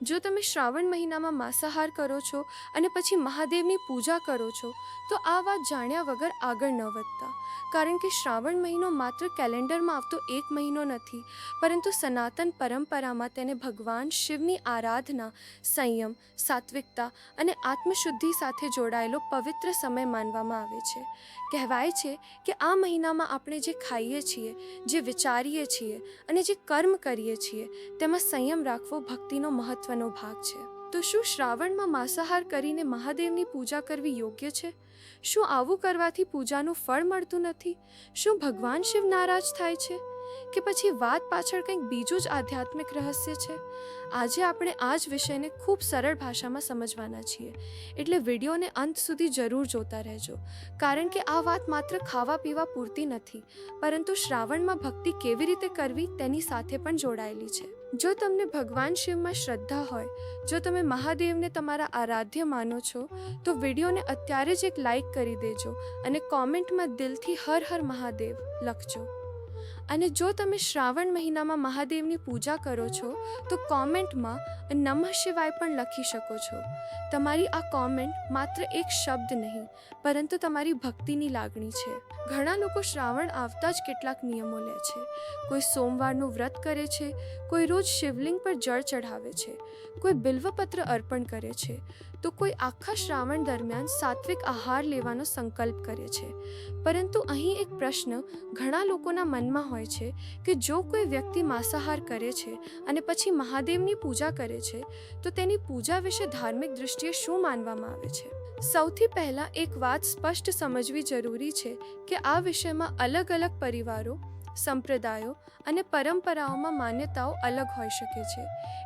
જો તમે શ્રાવણ મહિનામાં માંસાહાર કરો છો અને પછી મહાદેવની પૂજા કરો છો તો આ વાત જાણ્યા વગર આગળ ન વધતા, કારણ કે શ્રાવણ મહિનો માત્ર કેલેન્ડરમાં આવતો એક મહિનો નથી, પરંતુ સનાતન પરંપરામાં તેને ભગવાન શિવની આરાધના, સંયમ, સાત્વિકતા અને આત્મશુદ્ધિ સાથે જોડાયેલો પવિત્ર સમય માનવામાં આવે છે. કહેવાય છે કે આ મહિનામાં આપણે જે ખાઈએ છીએ, જે વિચારીએ છીએ અને જે કર્મ કરીએ છીએ તેમાં સંયમ રાખવો ભક્તિનો મહત્વનો ભાગ છે. તો શું શ્રાવણમાં માંસાહાર કરીને મહાદેવની પૂજા કરવી યોગ્ય છે? શું આવું કરવાથી પૂજાનું ફળ મળતું નથી? શું ભગવાન શિવ નારાજ થાય છે? કે પછી વાત પાછળ કંઈક બીજું જ આધ્યાત્મિક રહસ્ય છે? આજે આપણે આ જ વિષયને ખૂબ સરળ ભાષામાં સમજવાના છીએ, એટલે વિડીયોને અંત સુધી જરૂર જોતા રહેજો, કારણ કે આ વાત માત્ર ખાવા પીવા પૂરતી નથી, પરંતુ શ્રાવણમાં ભક્તિ કેવી રીતે કરવી તેની સાથે પણ જોડાયેલી છે. જો તમને ભગવાન શિવમાં શ્રદ્ધા હોય, જો તમે મહાદેવને તમારા આરાધ્ય માનો છો, તો વિડીયોને અત્યારે જ એક લાઈક કરી દેજો અને કોમેન્ટમાં દિલથી હર હર મહાદેવ લખજો. અને જો તમે શ્રાવણ મહિનામાં મહાદેવની પૂજા કરો છો તો કોમેન્ટમાં નમઃ શિવાય પણ લખી શકો છો. તમારી આ કોમેન્ટ માત્ર એક શબ્દ નહીં, પરંતુ તમારી ભક્તિની લાગણી છે. ઘણા લોકો શ્રાવણ આવતા જ કેટલાક નિયમો લે છે. કોઈ સોમવારનું વ્રત કરે છે, કોઈ રોજ શિવલિંગ પર જળ ચઢાવે છે, કોઈ બિલ્વપત્ર અર્પણ કરે છે, તો કોઈ આખા શ્રાવણ દરમિયાન સાત્વિક આહાર લેવાનો સંકલ્પ કરે છે. પરંતુ અહીં એક પ્રશ્ન ઘણા લોકોના મનમાં હોય છે કે જો કોઈ વ્યક્તિ માંસાહાર કરે છે અને પછી મહાદેવની પૂજા કરે છે તો તેની પૂજા વિશે ધાર્મિક દૃષ્ટિએ શું માનવામાં આવે છે? સૌથી પહેલાં એક વાત સ્પષ્ટ સમજવી જરૂરી છે કે આ વિષયમાં અલગ અલગ પરિવારો, સંપ્રદાયો અને પરંપરાઓમાં માન્યતાઓ અલગ હોઈ શકે છે.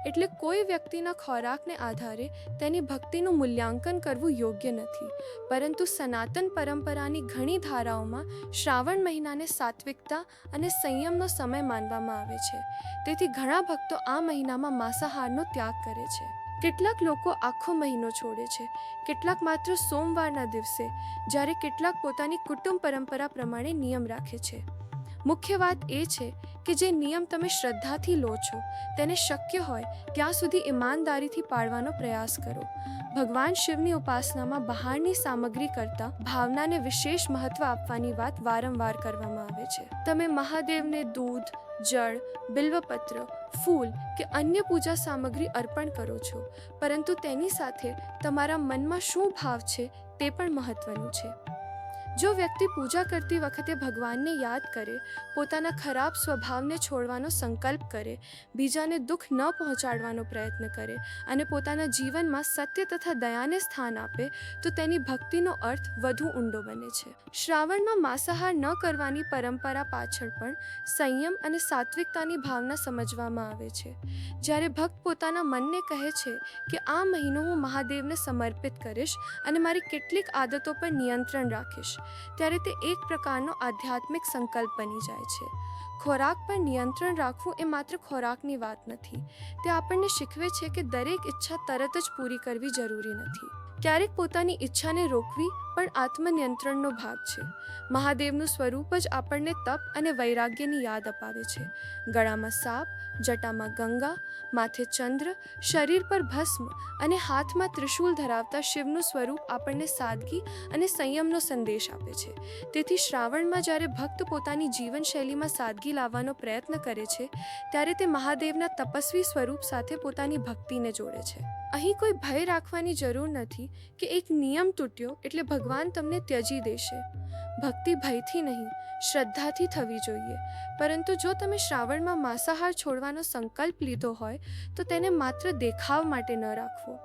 એટલે કોઈ વ્યક્તિના ખોરાકને આધારે તેની ભક્તિનું મૂલ્યાંકન કરવું યોગ્ય નથી. પરંતુ સનાતન પરંપરાની ઘણી ધારાઓમાં શ્રાવણ મહિનાને સાત્વિકતા અને સંયમનો સમય માનવામાં આવે છે. તેથી ઘણા ભક્તો આ મહિનામાં માંસાહારનો ત્યાગ કરે છે. કેટલાક લોકો આખો મહિનો છોડે છે, કેટલાક માત્ર સોમવારના દિવસે, જ્યારે કેટલાક પોતાની કુટુંબ પરંપરા પ્રમાણે નિયમ રાખે છે. મુખ્ય વાત એ છે કે જે નિયમ તમે શ્રદ્ધાથી લો છો તેને શક્ય હોય ત્યાં સુધી ઈમાનદારીથી પાળવાનો પ્રયાસ કરો. ભગવાન શિવની ઉપાસનામાં બહારની સામગ્રી કરતાં ભાવનાને વિશેષ મહત્વ આપવાની વાત વારંવાર કરવામાં આવે છે. તમે મહાદેવને દૂધ, જળ, બિલ્વપત્ર, ફૂલ કે અન્ય પૂજા સામગ્રી અર્પણ કરો છો, પરંતુ તેની સાથે તમારા મનમાં શું ભાવ છે તે પણ મહત્વનું છે. જો વ્યક્તિ પૂજા કરતી વખતે ભગવાનને યાદ કરે, પોતાના ખરાબ સ્વભાવને છોડવાનો સંકલ્પ કરે, બીજાને દુઃખ ન પહોંચાડવાનો પ્રયત્ન કરે અને પોતાના જીવનમાં સત્ય તથા દયાને સ્થાન આપે, તો તેની ભક્તિનો અર્થ વધુ ઊંડો બને છે. શ્રાવણમાં માંસાહાર ન કરવાની પરંપરા પાછળ પણ સંયમ અને સાત્વિકતાની ભાવના સમજવામાં આવે છે. જ્યારે ભક્ત પોતાના મનને કહે છે કે આ મહિનો હું મહાદેવને સમર્પિત કરીશ અને મારી કેટલીક આદતો પર નિયંત્રણ રાખીશ, ત્યારે તે એક પ્રકારનો આધ્યાત્મિક સંકલ્પ બની જાય છે. ખોરાક પર નિયંત્રણ રાખવું એ માત્ર ખોરાકની વાત નથી. તે આપણને શીખવે છે કે દરેક ઈચ્છા તરત જ પૂરી કરવી જરૂરી નથી. ક્યારેક પોતાની ઈચ્છાને રોકવી પણ આત્મનિયંત્રણનો ભાગ છે. મહાદેવનું સ્વરૂપ જ આપણને તપ અને વૈરાગ્યની યાદ અપાવે છે. ગળામાં સાપ, જટામાં ગંગા, માથે ચંદ્ર, શરીર પર ભસ્મ અને હાથમાં ત્રિશૂલ ધરાવતા શિવનું સ્વરૂપ આપણને સાદગી અને સંયમનો સંદેશ આપે છે. તેથી શ્રાવણમાં જ્યારે ભક્ત પોતાની જીવનશૈલીમાં સાદગી લાવવાનો પ્રયત્ન કરે છે, ત્યારે તે મહાદેવના તપસ્વી સ્વરૂપ સાથે પોતાની ભક્તિને જોડે છે. અહીં કોઈ ભય રાખવાની જરૂર નથી કે એક નિયમ તૂટ્યો એટલે ભગવાન તમને ત્યજી દેશે. ભક્તિ ભયથી નહીં, શ્રદ્ધાથી થવી જોઈએ. પરંતુ જો તમે શ્રાવણમાં માંસાહાર છોડવાનો સંકલ્પ લીધો હોય તો તેને માત્ર દેખાવ માટે ન રાખવો.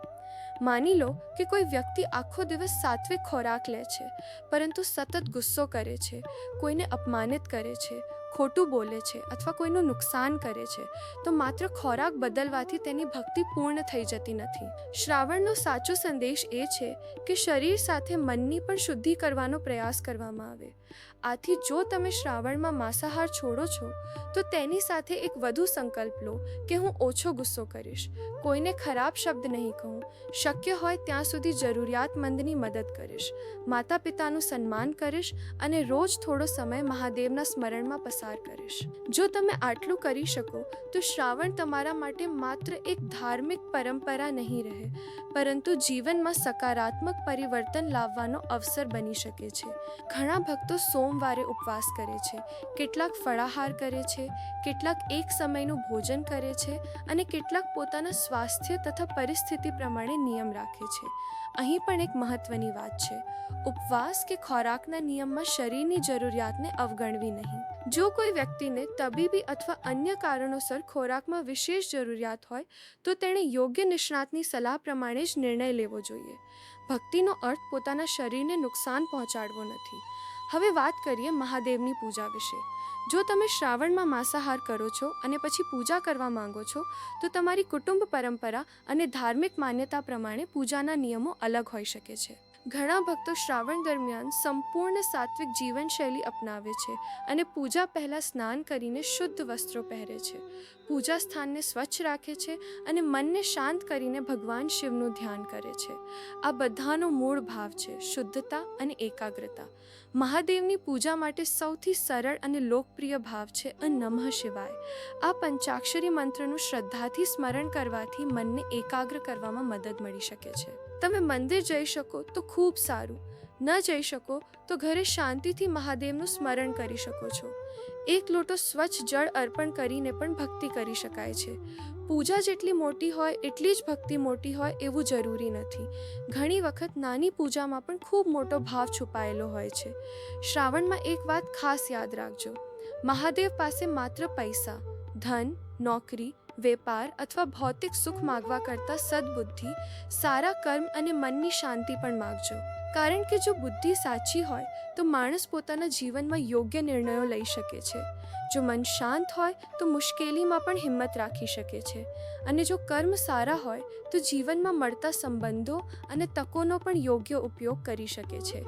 માની લો કે કોઈ વ્યક્તિ આખો દિવસ સાત્વિક ખોરાક લે છે, પરંતુ સતત ગુસ્સો કરે છે, કોઈને અપમાનિત કરે છે, ખોટું બોલે છે અથવા કોઈનું નુકસાન કરે છે, તો માત્ર ખોરાક બદલવાથી તેની ભક્તિ પૂર્ણ થઈ જતી નથી. શ્રાવણનો સાચો સંદેશ એ છે કે શરીર સાથે મનની પણ શુદ્ધિ કરવાનો પ્રયાસ કરવામાં આવે. આથી જો તમે શ્રાવણમાં માંસાહાર છોડો છો તો તેની સાથે એક વધુ સંકલ્પ લો કે હું ઓછો ગુસ્સો કરીશ, કોઈને ખરાબ શબ્દ નહીં કહું, શક્ય હોય ત્યાં સુધી જરૂરિયાતમંદની મદદ કરીશ, માતા પિતાનું સન્માન કરીશ અને રોજ થોડો સમય મહાદેવના સ્મરણમાં પસાર પસાર કરીશ. જો તમે આટલું કરી શકો તો શ્રાવણ તમારા માટે માત્ર એક ધાર્મિક પરંપરા નહીં રહે, પરંતુ જીવનમાં સકારાત્મક પરિવર્તન લાવવાનો અવસર બની શકે છે. ઘણા ભક્તો સોમવારે ઉપવાસ કરે છે, કેટલાક ફળાહાર કરે છે, કેટલાક એક સમયનું ભોજન કરે છે અને કેટલાક પોતાના સ્વાસ્થ્ય તથા પરિસ્થિતિ પ્રમાણે નિયમ રાખે છે. અહીં પણ એક મહત્વની વાત છે, ઉપવાસ કે ખોરાકના નિયમમાં શરીરની જરૂરિયાતને અવગણવી નહીં. જો કોઈ વ્યક્તિને તબીબી અથવા અન્ય કારણોસર ખોરાકમાં વિશેષ જરૂરિયાત હોય તો તેણે યોગ્ય નિષ્ણાતની સલાહ પ્રમાણે જ નિર્ણય લેવો જોઈએ. ભક્તિનો અર્થ પોતાના શરીરને નુકસાન પહોંચાડવો નથી. હવે વાત કરીએ મહાદેવની પૂજા વિશે. જો તમે શ્રાવણમાં માંસાહાર કરો છો અને પછી પૂજા કરવા માંગો છો તો તમારી કુટુંબ પરંપરા અને ધાર્મિક માન્યતા પ્રમાણે પૂજાના નિયમો અલગ હોઈ શકે છે. ઘણા ભક્તો શ્રાવણ દરમિયાન સંપૂર્ણ સાત્વિક જીવનશૈલી અપનાવે છે અને પૂજા પહેલાં સ્નાન કરીને શુદ્ધ વસ્ત્રો પહેરે છે, પૂજા સ્થાનને સ્વચ્છ રાખે છે અને મનને શાંત કરીને ભગવાન શિવનું ધ્યાન કરે છે. આ બધાનો મૂળ ભાવ છે શુદ્ધતા અને એકાગ્રતા. મહાદેવની પૂજા માટે સૌથી સરળ અને લોકપ્રિય ભાવ છે નમઃ શિવાય. આ પંચાક્ષરી મંત્રનું શ્રદ્ધાથી સ્મરણ કરવાથી મનને એકાગ્ર કરવામાં મદદ મળી શકે છે. તમે મંદિર જઈ શકો તો ખૂબ સારું, ન જઈ શકો તો ઘરે શાંતિથી મહાદેવનું સ્મરણ કરી શકો છો. એક લોટો સ્વચ્છ જળ અર્પણ કરીને પણ ભક્તિ કરી શકાય છે. પૂજા જેટલી મોટી હોય એટલી જ ભક્તિ મોટી હોય એવું જરૂરી નથી. ઘણી વખત નાની પૂજામાં પણ ખૂબ મોટો ભાવ છુપાયેલો હોય છે. શ્રાવણમાં એક વાત ખાસ યાદ રાખજો, મહાદેવ પાસે માત્ર પૈસા, ધન, નોકરી, વેપાર અથવા ભૌતિક સુખ માગવા કરતાં સદબુદ્ધિ, સારા કર્મ અને મનની શાંતિ પણ માગજો. કારણ કે જો બુદ્ધિ સાચી હોય તો માણસ પોતાના જીવનમાં યોગ્ય નિર્ણયો લઈ શકે છે. જો મન શાંત હોય તો મુશ્કેલીમાં પણ હિંમત રાખી શકે છે અને જો કર્મ સારા હોય તો જીવનમાં મળતા સંબંધો અને તકોનો પણ યોગ્ય ઉપયોગ કરી શકે છે.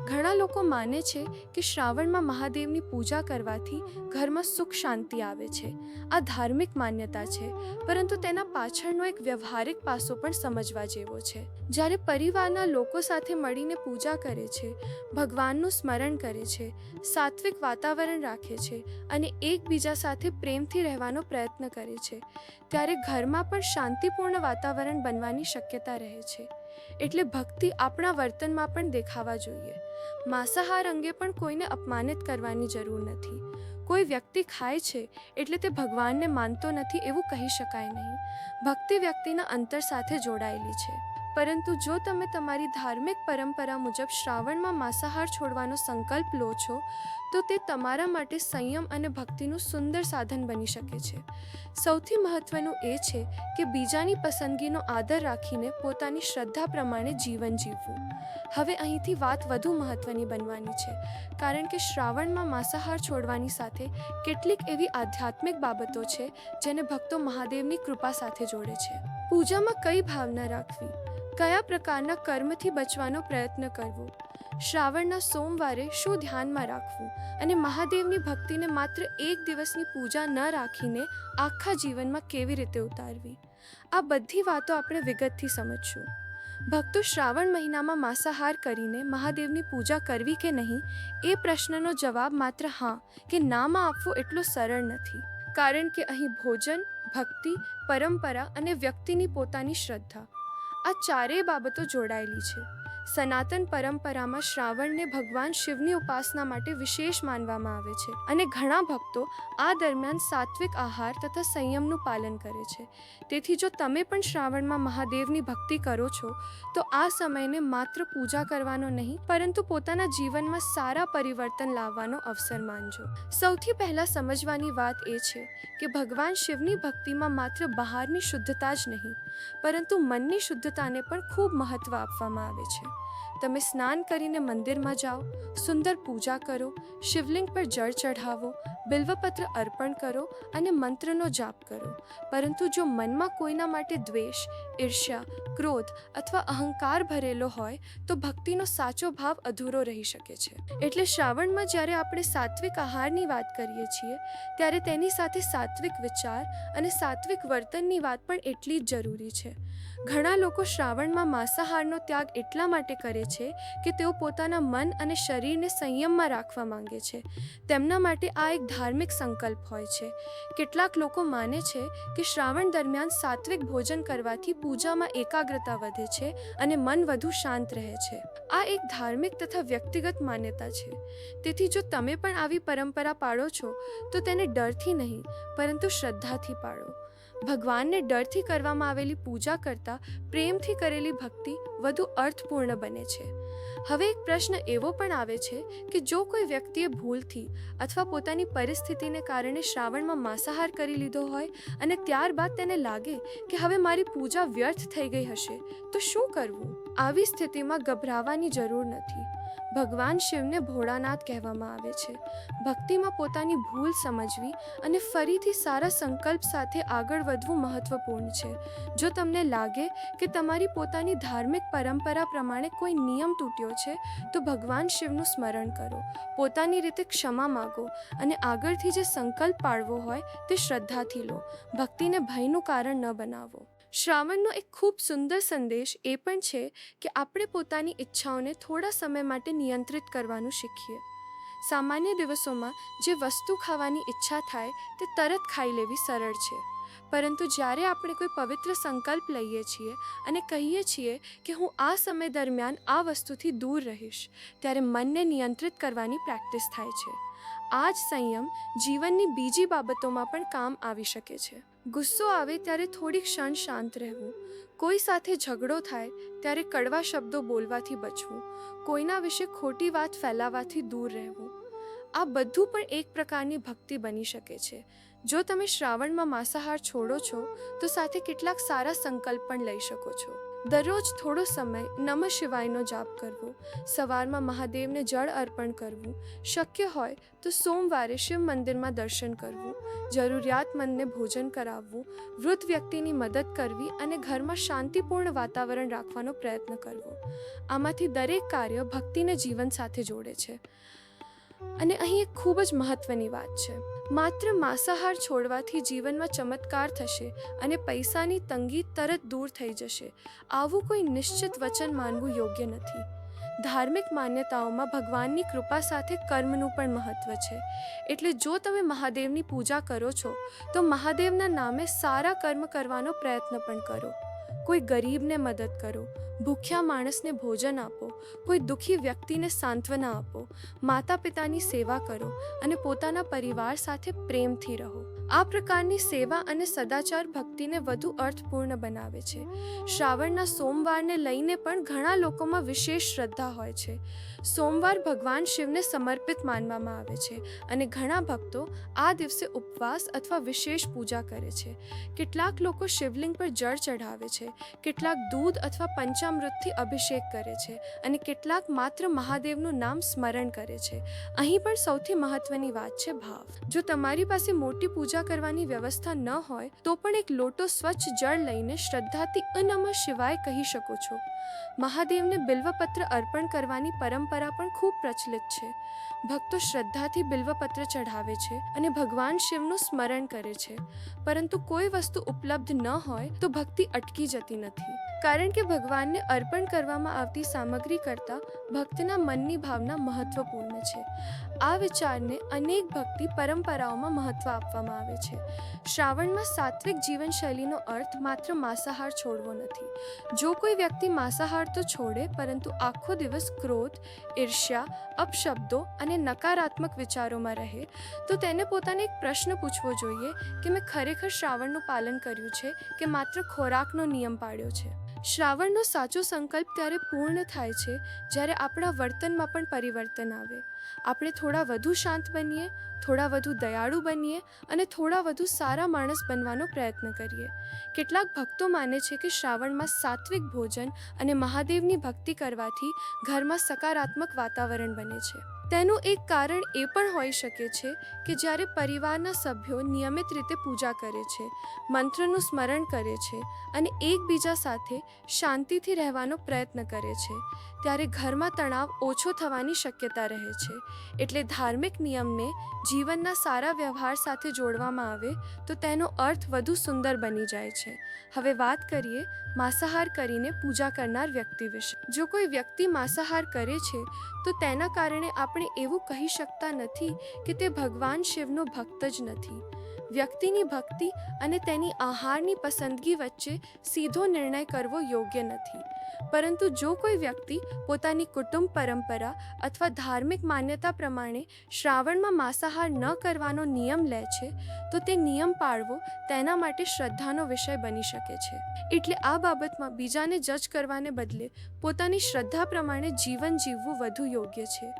ઘણા લોકો માને છે કે શ્રાવણમાં મહાદેવની પૂજા કરવાથી ઘરમાં સુખ શાંતિ આવે છે. આ ધાર્મિક માન્યતા છે, પરંતુ તેના પાછળનો એક વ્યવહારિક પાસો પણ સમજવા જેવો છે. જ્યારે પરિવારના લોકો સાથે મળીને પૂજા કરે છે, ભગવાનનું સ્મરણ કરે છે, સાત્વિક વાતાવરણ રાખે છે અને એકબીજા સાથે પ્રેમથી રહેવાનો પ્રયત્ન કરે છે, ત્યારે ઘરમાં પણ શાંતિપૂર્ણ વાતાવરણ બનવાની શક્યતા રહે છે. એટલે ભક્તિ આપણા વર્તનમાં પણ દેખાવા જોઈએ. માંસાહાર અંગે પણ કોઈને અપમાનિત કરવાની જરૂર નથી. કોઈ વ્યક્તિ ખાય છે એટલે તે ભગવાનને માનતો નથી એવું કહી શકાય નહીં. ભક્તિ વ્યક્તિના અંતર સાથે જોડાયેલી છે. પરંતુ જો તમે તમારી ધાર્મિક પરંપરા મુજબ શ્રાવણમાં માંસાહાર છોડવાનો સંકલ્પ લો છો તો તે તમારા માટે સંયમ અને ભક્તિનું સુંદર સાધન બની શકે છે. સૌથી મહત્વનું એ છે કે બીજાની પસંદગીનો આદર રાખીને પોતાની શ્રદ્ધા પ્રમાણે જીવન જીવવું. હવે અહીંથી વાત વધુ મહત્વની બનવાની છે, કારણ કે શ્રાવણમાં માંસાહાર છોડવાની સાથે કેટલીક એવી આધ્યાત્મિક બાબતો છે જેને ભક્તો મહાદેવની કૃપા સાથે જોડે છે. પૂજામાં કઈ ભાવના રાખવી, કયા પ્રકારના કર્મથી બચવાનો પ્રયત્ન કરવો, શ્રાવણના સોમવારે શું ધ્યાનમાં રાખવું અને મહાદેવની ભક્તિને માત્ર એક દિવસની પૂજા ન રાખીને આખા જીવનમાં કેવી રીતે ઉતારવી, આ બધી વાતો આપણે વિગતથી સમજશું. ભક્તો શ્રાવણ મહિનામાં માંસાહાર કરીને મહાદેવની પૂજા કરવી કે નહીં એ પ્રશ્નનો જવાબ માત્ર હા કે નામાં આપવો એટલો સરળ નથી. કારણ કે અહીં ભોજન, ભક્તિ, પરંપરા અને વ્યક્તિની પોતાની શ્રદ્ધા, આ ચારેય બાબતો જોડાયેલી છે. સનાતન પરંપરામાં શ્રાવણને ભગવાન શિવની ઉપાસના માટે વિશેષ માનવામાં આવે છે અને ઘણા ભક્તો આ દરમિયાન સાત્વિક આહાર તથા સંયમનું પાલન કરે છે. તેથી જો તમે પણ શ્રાવણમાં મહાદેવની ભક્તિ કરો છો તો આ સમયને માત્ર પૂજા કરવાનો નહીં, પરંતુ પોતાના જીવનમાં સારા પરિવર્તન લાવવાનો અવસર માનજો. સૌથી પહેલાં સમજવાની વાત એ છે કે ભગવાન શિવની ભક્તિમાં માત્ર બહારની શુદ્ધતા જ નહીં, પરંતુ મનની શુદ્ધતાને પણ ખૂબ મહત્વ આપવામાં આવે છે. તમે સ્નાન કરીને મંદિરમાં જાઓ, સુંદર પૂજા કરો, શિવલિંગ પર જળ ચઢાવો, બિલ્વપત્ર અર્પણ કરો અને મંત્રનો જાપ કરો. પરંતુ જો મનમાં કોઈના માટે દ્વેષ, ઈર્ષ્યા, ક્રોધ અથવા અહંકાર ભરેલો હોય તો ભક્તિનો સાચો ભાવ અધૂરો રહી શકે છે. એટલે શ્રાવણમાં જ્યારે આપણે સાત્વિક આહારની વાત કરીએ છીએ ત્યારે તેની સાથે સાત્વિક વિચાર અને સાત્વિક વર્તનની વાત પણ એટલી જ જરૂરી છે. ઘણા લોકો શ્રાવણમાં માંસાહારનો ત્યાગ એટલા માટે કરે છે કે તેઓ પોતાના મન અને શરીરને સંયમમાં રાખવા માંગે છે. તેમના માટે આ એક ધાર્મિક સંકલ્પ હોય છે. કેટલાક લોકો માને છે કે શ્રાવણ દરમિયાન સાત્વિક ભોજન કરવાથી પૂજામાં એકાગ્રતા વધે છે અને મન વધુ શાંત રહે છે. આ એક ધાર્મિક તથા વ્યક્તિગત માન્યતા છે. તેથી જો તમે પણ આવી પરંપરા પાળો છો તો તેને ડરથી નહીં પરંતુ શ્રદ્ધાથી પાળો. ભગવાનને ડરથી કરવામાં આવેલી પૂજા કરતાં પ્રેમથી કરેલી ભક્તિ વધુ અર્થપૂર્ણ બને છે. હવે એક પ્રશ્ન એવો પણ આવે છે કે જો કોઈ વ્યક્તિએ ભૂલથી અથવા પોતાની પરિસ્થિતિને કારણે શ્રાવણમાં માંસાહાર કરી લીધો હોય અને ત્યારબાદ તેને લાગે કે હવે મારી પૂજા વ્યર્થ થઈ ગઈ હશે તો શું કરવું? આવી સ્થિતિમાં ગભરાવાની જરૂર નથી. ભગવાન શિવને ભોળાનાથ કહેવામાં આવે છે. ભક્તિમાં પોતાની ભૂલ સમજવી અને ફરીથી સારા સંકલ્પ સાથે આગળ વધવું મહત્વપૂર્ણ છે. જો તમને લાગે કે તમારી પોતાની ધાર્મિક પરંપરા પ્રમાણે કોઈ નિયમ તૂટ્યો છે તો ભગવાન શિવનું સ્મરણ કરો, પોતાની રીતે ક્ષમા માગો અને આગળથી જે સંકલ્પ પાળવો હોય તે શ્રદ્ધાથી લો. ભક્તિને ભયનું કારણ ન બનાવો. શ્રાવણનો એક ખૂબ સુંદર સંદેશ એ પણ છે કે આપણે પોતાની ઈચ્છાઓને થોડા સમય માટે નિયંત્રિત કરવાનું શીખીએ. સામાન્ય દિવસોમાં જે વસ્તુ ખાવાની ઈચ્છા થાય તે તરત ખાઈ લેવી સરળ છે, પરંતુ જ્યારે આપણે કોઈ પવિત્ર સંકલ્પ લઈએ છીએ અને કહીએ છીએ કે હું આ સમય દરમિયાન આ વસ્તુથી દૂર રહીશ, ત્યારે મનને નિયંત્રિત કરવાની પ્રેક્ટિસ થાય છે. આ જ સંયમ જીવનની બીજી બાબતોમાં પણ કામ આવી શકે છે. ગુસ્સો આવે ત્યારે થોડી ક્ષણ શાંત રહેવું, કોઈ સાથે ઝઘડો થાય ત્યારે કડવા શબ્દો બોલવાથી બચવું, કોઈના વિશે ખોટી વાત ફેલાવવાથી દૂર રહેવું. આ બધું પણ એક પ્રકારની ભક્તિ બની શકે છે. જો તમે શ્રાવણમાં માંસાહાર છોડો છો તો સાથે કેટલાક સારા સંકલ્પ પણ લઈ શકો છો. દરરોજ થોડો સમય નમઃ શિવાયનો જાપ કરવો, સવારમાં મહાદેવને જળ અર્પણ કરવું, શક્ય હોય તો સોમવારે શિવ મંદિરમાં દર્શન કરવું, જરૂરિયાતમંદને ભોજન કરાવવું, વૃદ્ધ વ્યક્તિની મદદ કરવી અને ઘરમાં શાંતિપૂર્ણ વાતાવરણ રાખવાનો પ્રયત્ન કરવો. આમાંથી દરેક કાર્ય ભક્તિને જીવન સાથે જોડે છે. અને અહીં એક ખૂબ જ મહત્વની વાત છે. માત્ર માંસાહાર છોડવાથી જીવનમાં ચમત્કાર થશે અને પૈસાની તંગી તરત દૂર થઈ જશે, આવું કોઈ નિશ્ચિત વચન માનવું યોગ્ય નથી. ધાર્મિક માન્યતાઓમાં ભગવાનની કૃપા સાથે કર્મનું પણ મહત્વ છે. એટલે જો તમે મહાદેવની પૂજા કરો છો તો મહાદેવના નામે સારા કર્મ કરવાનો પ્રયત્ન પણ કરો. કોઈ ગરીબને મદદ કરો, ભૂખ્યા માણસને ભોજન આપો, કોઈ દુઃખી વ્યક્તિને સાંત્વના આપો, માતા પિતાની સેવા કરો અને પોતાના પરિવાર સાથે પ્રેમથી રહો. આ પ્રકારની સેવા અને સદાચાર ભક્તિને વધુ અર્થપૂર્ણ બનાવે છે. શ્રાવણના સોમવારને લઈને પણ ઘણા લોકોમાં વિશેષ શ્રદ્ધા હોય છે. સોમવાર ભગવાન શિવને સમર્પિત માનવામાં આવે છે અને ઘણા ભક્તો આ દિવસે ઉપવાસ અથવા વિશેષ પૂજા કરે છે. કેટલાક લોકો શિવલિંગ પર જળ ચઢાવે છે, કેટલાક દૂધ અથવા પંચામૃતથી અભિષેક કરે છે અને કેટલાક માત્ર મહાદેવનું નામ સ્મરણ કરે છે. અહીં પણ સૌથી મહત્વની વાત છે ભાવ. જો તમારી પાસે મોટી પૂજા કરવાની વ્યવસ્થા ન હોય તો પણ એક લોટો સ્વચ્છ જળ લઈને શ્રદ્ધાથી નમઃ શિવાય કહી શકો છો. મહાદેવને બિલ્વપત્ર અર્પણ કરવાની પરંપરા પણ ખૂબ પ્રચલિત છે. ભક્તો શ્રદ્ધાથી બિલ્વપત્ર ચઢાવે છે અને ભગવાન શિવનું સ્મરણ કરે છે. પરંતુ કોઈ વસ્તુ ઉપલબ્ધ ન હોય તો ભક્તિ અટકી જતી નથી, કારણ કે ભગવાનને અર્પણ કરવામાં આવતી સામગ્રી કરતાં ભક્તના મનની ભાવના મહત્વપૂર્ણ છે. આ વિચારને અનેક ભક્તિ પરંપરાઓમાં મહત્વ આપવામાં આવે છે. શ્રાવણમાં સાત્વિક જીવનશૈલીનો અર્થ માત્ર માંસાહાર છોડવો નથી. જો કોઈ વ્યક્તિ માંસાહાર તો છોડે પરંતુ આખો દિવસ ક્રોધ, ઈર્ષ્યા, અપશબ્દો અને નકારાત્મક વિચારોમાં રહે તો તેને પોતાને એક પ્રશ્ન પૂછવો જોઈએ કે મેં ખરેખર શ્રાવણનું પાલન કર્યું છે કે માત્ર ખોરાકનો નિયમ પાળ્યો છે. શ્રાવણનો સાચો સંકલ્પ ત્યારે પૂર્ણ થાય છે જ્યારે આપણા વર્તનમાં પણ પરિવર્તન આવે. આપણે થોડા વધુ શાંત બનીએ, થોડા વધુ દયાળુ બનીએ અને થોડા વધુ સારા માણસ બનવાનો પ્રયત્ન કરીએ. કેટલાક ભક્તો માને છે કે શ્રાવણમાં સાત્વિક ભોજન અને મહાદેવની ભક્તિ કરવાથી ઘરમાં સકારાત્મક વાતાવરણ બને છે. તેનું એક કારણ એ પણ હોઈ શકે છે કે જ્યારે પરિવારના સભ્યો નિયમિત રીતે પૂજા કરે છે, મંત્રનું સ્મરણ કરે છે અને એકબીજા સાથે શાંતિથી રહેવાનો પ્રયત્ન કરે છે, ત્યારે ઘરમાં તણાવ ઓછો થવાની શક્યતા રહે છે. છે. એટલે ધાર્મિક નિયમને જીવનના સારા વ્યવહાર સાથે જોડવામાં આવે તો તેનો અર્થ વધુ સુંદર બની જાય છે. હવે વાત કરીએ માંસાહાર કરીને પૂજા કરનાર વ્યક્તિ વિશે. જો કોઈ વ્યક્તિ માંસાહાર કરે છે તો તેના કારણે આપણે એવું કહી શકતા નથી કે તે ભગવાન શિવનો ભક્ત જ નથી. વ્યક્તિની ભક્તિ અને તેની આહારની પસંદગી વચ્ચે સીધો નિર્ણય કરવો યોગ્ય નથી. પરંતુ જો કોઈ વ્યક્તિ પોતાની કુટુંબ પરંપરા અથવા ધાર્મિક માન્યતા પ્રમાણે શ્રાવણમાં માંસાહાર ન કરવાનો નિયમ લે છે તો તે નિયમ પાળવો તેના માટે શ્રદ્ધાનો વિષય બની શકે છે. એટલે આ બાબતમાં બીજાને જજ કરવાને બદલે પોતાની શ્રદ્ધા પ્રમાણે જીવન જીવવું વધુ યોગ્ય છે.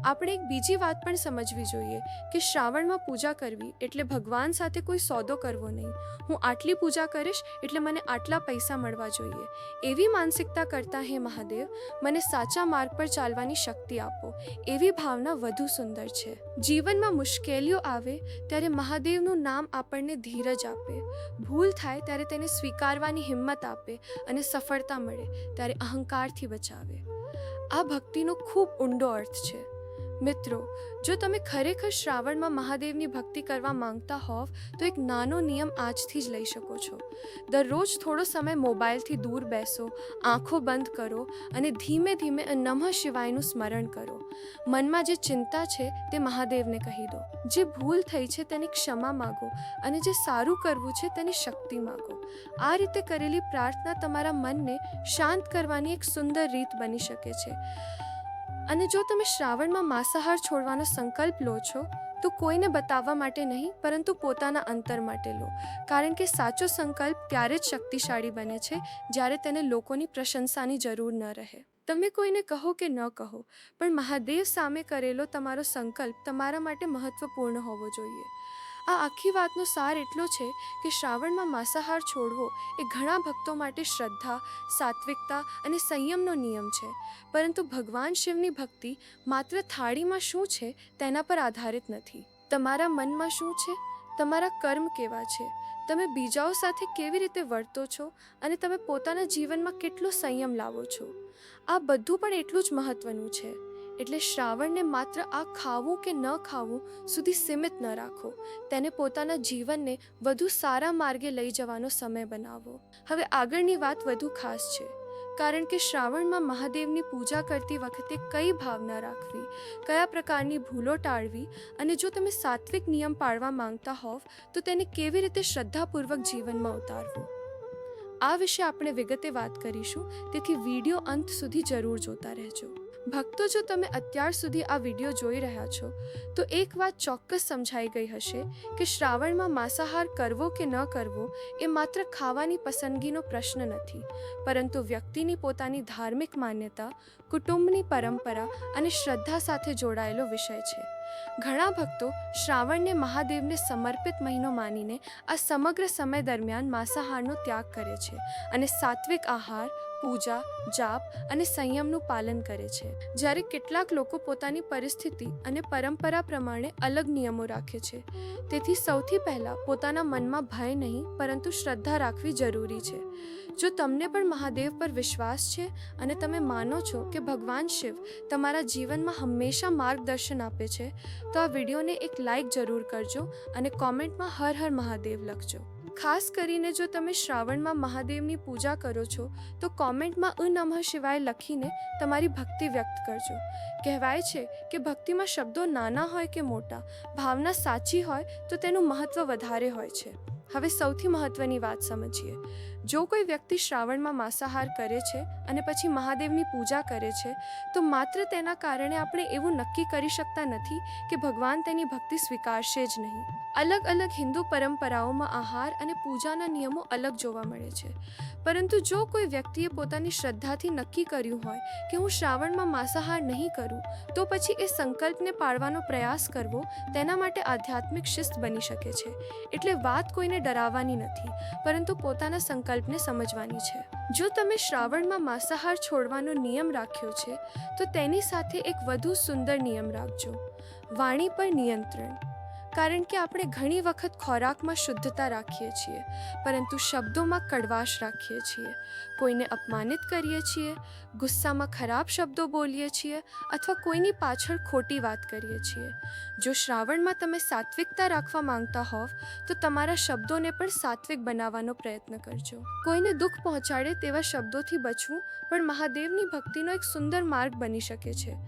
આપણે એક બીજી વાત પણ સમજવી જોઈએ કે શ્રાવણમાં પૂજા કરવી એટલે ભગવાન સાથે કોઈ સોદો કરવો નહીં. હું આટલી પૂજા કરીશ એટલે મને આટલા પૈસા મળવા જોઈએ. એવી માનસિકતા કરતાં હે મહાદેવ મને સાચા માર્ગ પર ચાલવાની શક્તિ આપો, એવી ભાવના વધુ સુંદર છે. જીવનમાં મુશ્કેલીઓ આવે ત્યારે મહાદેવનું નામ આપણને ધીરજ આપે, ભૂલ થાય ત્યારે તેને સ્વીકારવાની હિંમત આપે અને સફળતા મળે ત્યારે અહંકારથી બચાવે. આ ભક્તિનો ખૂબ ઊંડો અર્થ છે. મિત્રો, જો તમે ખરેખર શ્રાવણમાં મહાદેવની ભક્તિ કરવા માંગતા હોવ તો એક નાનો નિયમ આજથી જ લઈ શકો છો. દરરોજ થોડો સમય મોબાઈલથી દૂર બેસો, આંખો બંધ કરો અને ધીમે ધીમે નમઃ શિવાયનું સ્મરણ કરો. મનમાં જે ચિંતા છે તે મહાદેવને કહી દો. જે ભૂલ થઈ છે તેની ક્ષમા માગો અને જે સારું કરવું છે તેની શક્તિ માગો. આ રીતે કરેલી પ્રાર્થના તમારા મનને શાંત કરવાની એક સુંદર રીત બની શકે છે. અને જો તમે શ્રાવણમાં માંસાહાર છોડવાનો સંકલ્પ લો છો તો કોઈને બતાવવા માટે નહીં પરંતુ પોતાના અંતર માટે લો. કારણ કે સાચો સંકલ્પ ત્યારે જ શક્તિશાળી બને છે જ્યારે તેને લોકોની પ્રશંસાની જરૂર ન રહે. તમે કોઈને કહો કે ન કહો, પણ મહાદેવ સામે કરેલો તમારો સંકલ્પ તમારા માટે મહત્વપૂર્ણ હોવો જોઈએ. આ આખી વાતનો સાર એટલો છે કે શ્રાવણમાં માંસાહાર છોડવો એ ઘણા ભક્તો માટે શ્રદ્ધા, સાત્વિકતા અને સંયમનો નિયમ છે. પરંતુ ભગવાન શિવની ભક્તિ માત્ર થાળીમાં શું છે તેના પર આધારિત નથી. તમારા મનમાં શું છે, તમારા કર્મ કેવા છે, તમે બીજાઓ સાથે કેવી રીતે વર્તો છો અને તમે પોતાના જીવનમાં કેટલો સંયમ લાવો છો, આ બધું પણ એટલું જ મહત્વનું છે. એટલે શ્રાવણને માત્ર આ ખાવું કે ન ખાવું સુધી સીમિત ન રાખો. તેને પોતાના જીવનને વધુ સારા માર્ગે લઈ જવાનો સમય બનાવો. હવે આગળની વાત વધુ ખાસ છે, કારણ કે શ્રાવણમાં મહાદેવની પૂજા કરતી વખતે કઈ ભાવના રાખવી, કયા પ્રકારની ભૂલો ટાળવી અને જો તમે સાત્વિક નિયમ પાળવા માંગતા હોવ તો તેને કેવી રીતે શ્રદ્ધાપૂર્વક જીવનમાં ઉતારવું, આ વિશે આપણે વિગતે વાત કરીશું. તેથી વિડીયો અંત સુધી જરૂર જોતા રહેજો. ભક્તો, જો તમે અત્યાર સુધી આ વિડીયો જોઈ રહ્યા છો તો એક વાત ચોક્કસ સમજાઈ ગઈ હશે કે શ્રાવણમાં માંસાહાર કરવો કે ન કરવો એ માત્ર ખાવાની પસંદગીનો પ્રશ્ન નથી, પરંતુ વ્યક્તિની પોતાની ધાર્મિક માન્યતા, કુટુંબની પરંપરા અને શ્રદ્ધા સાથે જોડાયેલો વિષય છે. ઘણા ભક્તો શ્રાવણને મહાદેવને સમર્પિત મહિનો માનીને આ સમગ્ર સમય દરમિયાન માંસાહારનો ત્યાગ કરે છે અને સાત્વિક આહાર, પૂજા, જાપ અને સંયમનું પાલન કરે છે. જ્યારે કેટલાક લોકો પોતાની પરિસ્થિતિ અને પરંપરા પ્રમાણે અલગ નિયમો રાખે છે. તેથી સૌથી પહેલાં પોતાના મનમાં ભય નહીં પરંતુ શ્રદ્ધા રાખવી જરૂરી છે. જો તમને પણ મહાદેવ પર વિશ્વાસ છે અને તમે માનો છો કે ભગવાન શિવ તમારા જીવનમાં હંમેશા માર્ગદર્શન આપે છે તો આ વિડીયોને એક લાઈક જરૂર કરજો અને કોમેન્ટમાં હર હર મહાદેવ લખજો. ખાસ કરીને જો તમે શ્રાવણમાં મહાદેવની પૂજા કરો છો તો કોમેન્ટમાં નમઃ શિવાય લખીને તમારી ભક્તિ વ્યક્ત કરજો. કહેવાય છે કે ભક્તિમાં શબ્દો નાના હોય કે મોટા, ભાવના સાચી હોય તો તેનું મહત્વ વધારે હોય છે. હવે સૌથી મહત્વની વાત સમજીએ. જો કોઈ વ્યક્તિ શ્રાવણમાં માંસાહાર કરે છે અને પછી મહાદેવની પૂજા કરે છે તો માત્ર તેના કારણે આપણે એવું નક્કી કરી શકતા નથી કે ભગવાન તેની ભક્તિ સ્વીકારશે જ નહીં. અલગ અલગ હિન્દુ પરંપરાઓમાં આહાર અને પૂજાના નિયમો અલગ જોવા મળે છે. પરંતુ જો કોઈ વ્યક્તિએ પોતાની શ્રદ્ધાથી નક્કી કર્યું હોય કે હું શ્રાવણમાં માંસાહાર નહીં કરું તો પછી એ સંકલ્પને પાળવાનો પ્રયાસ કરવો તેના માટે આધ્યાત્મિક શિસ્ત બની શકે છે. એટલે વાત કોઈને ડરાવવાની નથી પરંતુ પોતાના સંકલ્પને સમજવાની છે. જો તમે શ્રાવણમાં માંસાહાર છોડવાનો નિયમ રાખ્યો છે તો તેની સાથે એક વધુ સુંદર નિયમ રાખજો: વાણી પર નિયંત્રણ. કારણ કે આપણે ઘણી વખત ખોરાકમાં શુદ્ધતા રાખીએ છીએ, પરંતુ શબ્દોમાં કડવાશ રાખીએ છીએ. કોઈને અપમાનિત કરીએ છીએ, ગુસ્સામાં ખરાબ શબ્દો બોલીએ છીએ અથવા કોઈની પાછળ ખોટી વાત કરીએ છીએ. જો શ્રાવણમાં તમે સાત્વિકતા રાખવા માંગતા હોવ તો તમારા શબ્દોને પણ સાત્વિક બનાવવાનો પ્રયત્ન કરજો. કોઈને દુઃખ પહોંચાડે તેવા શબ્દોથી બચવું પણ મહાદેવની ભક્તિનો એક સુંદર માર્ગ બની શકે છે.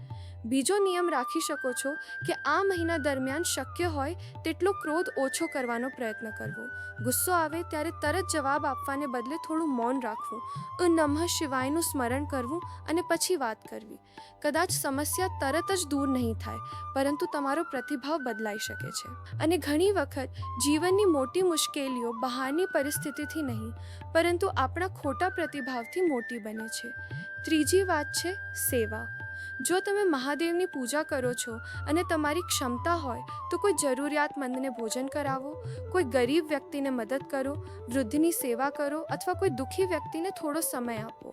બીજો નિયમ રાખી શકો છો કે આ મહિના દરમિયાન શક્ય હોય તેટલો ક્રોધ ઓછો કરવાનો પ્રયત્ન કરવો. ગુસ્સો આવે ત્યારે તરત જવાબ આપવાને બદલે થોડું મૌન રાખવું, નમઃ શિવાયનું સ્મરણ કરવું અને પછી વાત કરવી. કદાચ સમસ્યા તરત જ દૂર નહીં થાય, પરંતુ તમારો પ્રતિભાવ બદલાઈ શકે છે. અને ઘણી વખત જીવનની મોટી મુશ્કેલીઓ બહારની પરિસ્થિતિથી નહીં, પરંતુ આપણા ખોટા પ્રતિભાવથી મોટી બને છે. ત્રીજી વાત છે સેવા. જો તમે મહાદેવની પૂજા કરો છો અને તમારી ક્ષમતા હોય તો કોઈ જરૂરિયાતમંદને ભોજન કરાવો, કોઈ ગરીબ વ્યક્તિને મદદ કરો, વૃદ્ધની સેવા કરો અથવા કોઈ દુઃખી વ્યક્તિને થોડો સમય આપો.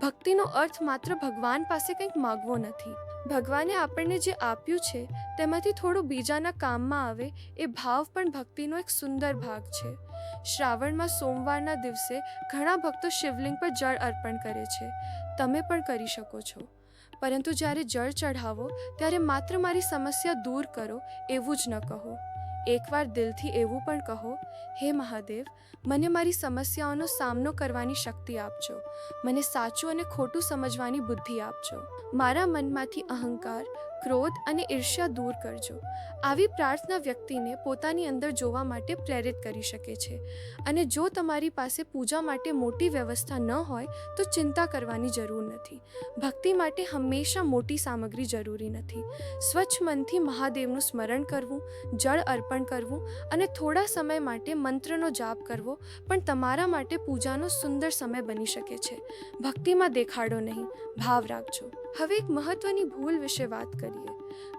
ભક્તિનો અર્થ માત્ર ભગવાન પાસે કંઈક માગવો નથી. ભગવાને આપણને જે આપ્યું છે તેમાંથી થોડું બીજાના કામમાં આવે એ ભાવ પણ ભક્તિનો એક સુંદર ભાગ છે. શ્રાવણમાં સોમવારના દિવસે ઘણા ભક્તો શિવલિંગ પર જળ અર્પણ કરે છે. તમે પણ કરી શકો છો. પરંતુ જ્યારે જળ ચઢાવો ત્યારે માત્ર મારી સમસ્યા દૂર કરો એવું જ ન કહો. એકવાર દિલથી એવું પણ કહો, હે મહાદેવ, મને મારી સમસ્યાઓનો સામનો કરવાની શક્તિ આપજો. મને સાચું અને ખોટું સમજવાની બુદ્ધિ આપજો. મારા મનમાંથી અહંકાર, ક્રોધ અને ઈર્ષ્યા દૂર કરજો. આવી પ્રાર્થના વ્યક્તિને પોતાની અંદર જોવા માટે પ્રેરિત કરી શકે છે. અને જો તમારી પાસે પૂજા માટે મોટી વ્યવસ્થા ન હોય તો ચિંતા કરવાની જરૂર નથી. ભક્તિ માટે હંમેશા મોટી સામગ્રી જરૂરી નથી. સ્વચ્છ મનથી મહાદેવનું સ્મરણ કરવું, જળ અર્પણ કરવું અને થોડા સમય માટે મંત્રનો જાપ કરવો પણ તમારા માટે પૂજાનો સુંદર સમય બની શકે છે. ભક્તિમાં દેખાડો નહીં, ભાવ રાખજો. હવે એક મહત્વની ભૂલ વિશે વાત કરીએ.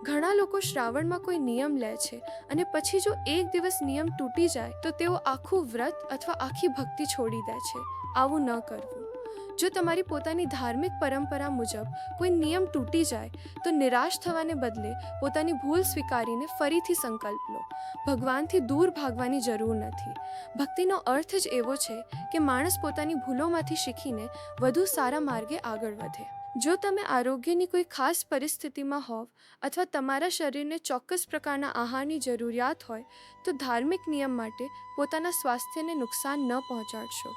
ઘણા લોકો શ્રાવણમાં કોઈ નિયમ લે છે અને પછી જો એક દિવસ નિયમ તૂટી જાય તો તેઓ આખું વ્રત અથવા આખી ભક્તિ છોડી દે છે. આવું ન કરવું. જો તમારી પોતાની ધાર્મિક પરંપરા મુજબ કોઈ નિયમ તૂટી જાય તો નિરાશ થવાને બદલે પોતાની ભૂલ સ્વીકારીને ફરીથી સંકલ્પ લો. ભગવાનથી દૂર ભાગવાની જરૂર નથી. ભક્તિનો અર્થ જ એવો છે કે માણસ પોતાની ભૂલોમાંથી શીખીને વધુ સારા માર્ગે આગળ વધે. જો તમે આરોગ્યની કોઈ ખાસ પરિસ્થિતિમાં હોવ અથવા તમારા શરીરને ચોક્કસ પ્રકારના આહારની જરૂરિયાત હોય તો ધાર્મિક નિયમ માટે પોતાના સ્વાસ્થ્યને નુકસાન ન પહોંચાડશો.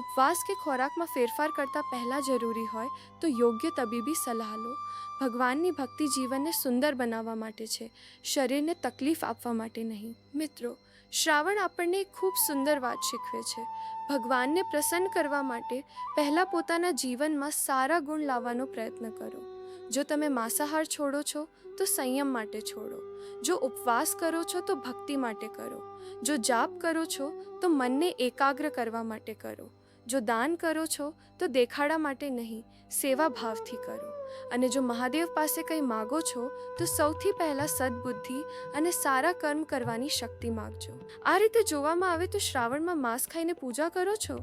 ઉપવાસ કે ખોરાકમાં ફેરફાર કરતાં પહેલાં જરૂરી હોય તો યોગ્ય તબીબી સલાહ લો. ભગવાનની ભક્તિ જીવનને સુંદર બનાવવા માટે છે, શરીરને તકલીફ આપવા માટે નહીં. મિત્રો, શ્રાવણ આપણને એક ખૂબ સુંદર વાત શીખવે છે. ભગવાનને પ્રસન્ન કરવા માટે પહેલાં પોતાના જીવનમાં સારા ગુણ લાવવાનો પ્રયત્ન કરો. જો તમે માંસાહાર છોડો છો તો સંયમ માટે છોડો. જો ઉપવાસ કરો છો તો ભક્તિ માટે કરો. જો જાપ કરો છો તો મનને એકાગ્ર કરવા માટે કરો. જો દાન કરો છો તો દેખાડા માટે નહીં, સેવા ભાવથી કરો. અને જો મહાદેવ પાસે કંઈ માગો છો તો સૌથી પહેલાં સદબુદ્ધિ અને સારા કર્મ કરવાની શક્તિ માગજો. આ રીતે જોવામાં આવે તો શ્રાવણમાં માંસ ખાઈને પૂજા કરો છો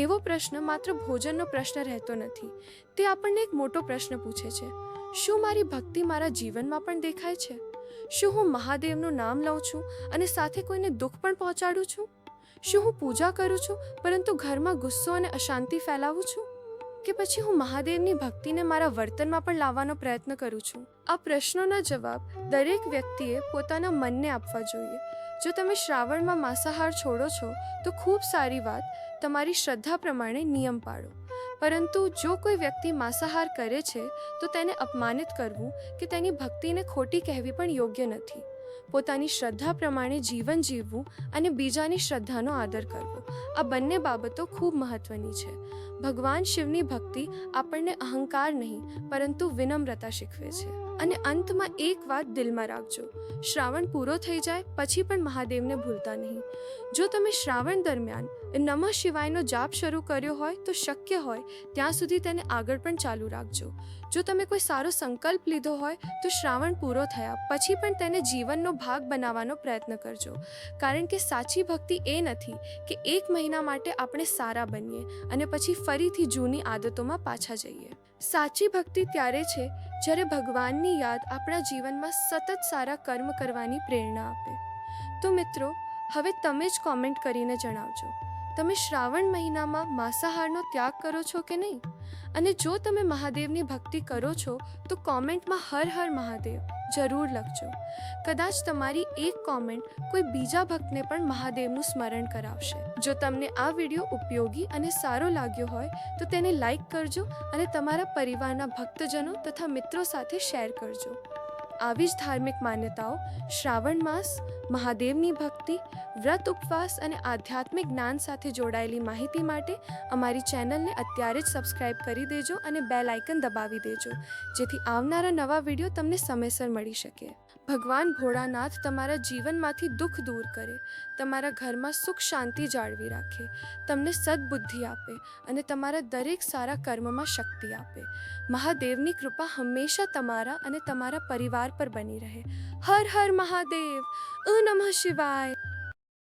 એવો પ્રશ્ન માત્ર ભોજનનો પ્રશ્ન રહેતો નથી. તે આપણને એક મોટો પ્રશ્ન પૂછે છે, શું મારી ભક્તિ મારા જીવનમાં પણ દેખાય છે? શું હું મહાદેવનું નામ લઉં છું અને સાથે કોઈને દુઃખ પણ પહોંચાડું છું? શું હું પૂજા કરું છું પરંતુ ઘરમાં ગુસ્સો અને અશાંતિ ફેલાવું છું? કે પછી હું મહાદેવની ભક્તિને મારા વર્તનમાં પણ લાવવાનો પ્રયત્ન કરું છું? આ પ્રશ્નોના જવાબ દરેક વ્યક્તિએ પોતાના મનને આપવા જોઈએ. જો તમે શ્રાવણમાં માંસાહાર છોડો છો તો ખૂબ સારી વાત, તમારી શ્રદ્ધા પ્રમાણે નિયમ પાળો. પરંતુ જો કોઈ વ્યક્તિ માંસાહાર કરે છે તો તેને અપમાનિત કરવું કે તેની ભક્તિને ખોટી કહેવી પણ યોગ્ય નથી. પોતાની શ્રદ્ધા પ્રમાણે જીવન જીવવું અને બીજાની શ્રદ્ધાનો આદર કરવો, આ બંને બાબતો ખૂબ મહત્વની છે. ભગવાન શિવની ભક્તિ આપણને અહંકાર નહીં પરંતુ વિનમ્રતા શીખવે છે. અને અંતમાં એક વાત દિલમાં રાખજો, શ્રાવણ પૂરો થઈ જાય પછી પણ મહાદેવને ભૂલતા નહીં. જો તમે શ્રાવણ દરમિયાન નમઃ શિવાયનો જાપ શરૂ કર્યો હોય તો શક્ય હોય ત્યાં સુધી તેને આગળ પણ ચાલુ રાખજો. જો તમે કોઈ સારો સંકલ્પ લીધો હોય તો શ્રાવણ પૂરો થયા પછી પણ તેને જીવનનો ભાગ બનાવવાનો પ્રયત્ન કરજો. કારણ કે સાચી ભક્તિ એ નથી કે એક મહિના માટે આપણે સારા બનીએ અને પછી ફરીથી જૂની આદતોમાં પાછા જઈએ. સાચી ભક્તિ ત્યારે છે જ્યારે ભગવાનની યાદ આપણા જીવનમાં સતત સારા કર્મ કરવાની પ્રેરણા આપે. તો મિત્રો, હવે તમે જ કોમેન્ટ કરીને જણાવજો, તમે શ્રાવણ મહિનામાં માંસાહારનો ત્યાગ કરો છો કે નહીં? અને જો તમે મહાદેવની ભક્તિ કરો છો તો કોમેન્ટમાં હર હર મહાદેવ જરૂર લખજો. કદાચ તમારી એક કોમેન્ટ કોઈ બીજા ભક્તને પણ મહાદેવનું સ્મરણ કરાવશે. જો તમને આ વિડીયો ઉપયોગી અને સારો લાગ્યો હોય તો તેને લાઈક કરજો અને તમારા પરિવારના ભક્તજનો તથા મિત્રો સાથે શેર કરજો. આવી જ ધાર્મિક માન્યતાઓ, શ્રાવણ માસ, મહાદેવની ભક્તિ, વ્રત ઉપવાસ અને આધ્યાત્મિક જ્ઞાન સાથે જોડાયેલી માહિતી માટે અમારી ચેનલને અત્યારે જ સબસ્ક્રાઇબ કરી દેજો અને બેલ આઇકન દબાવી દેજો, જેથી આવનારા નવા વિડીયો તમને સમયસર મળી શકે. ભગવાન ભોળાનાથ તમારા જીવનમાંથી દુઃખ દૂર કરે, તમારા ઘરમાં સુખ શાંતિ જાળવી રાખે, તમને સદબુદ્ધિ આપે અને તમારા દરેક સારા કર્મમાં શક્તિ આપે. મહાદેવની કૃપા હંમેશા તમારા અને તમારા પરિવાર પર બની રહે. હર હર મહાદેવ. નમઃ શિવાય.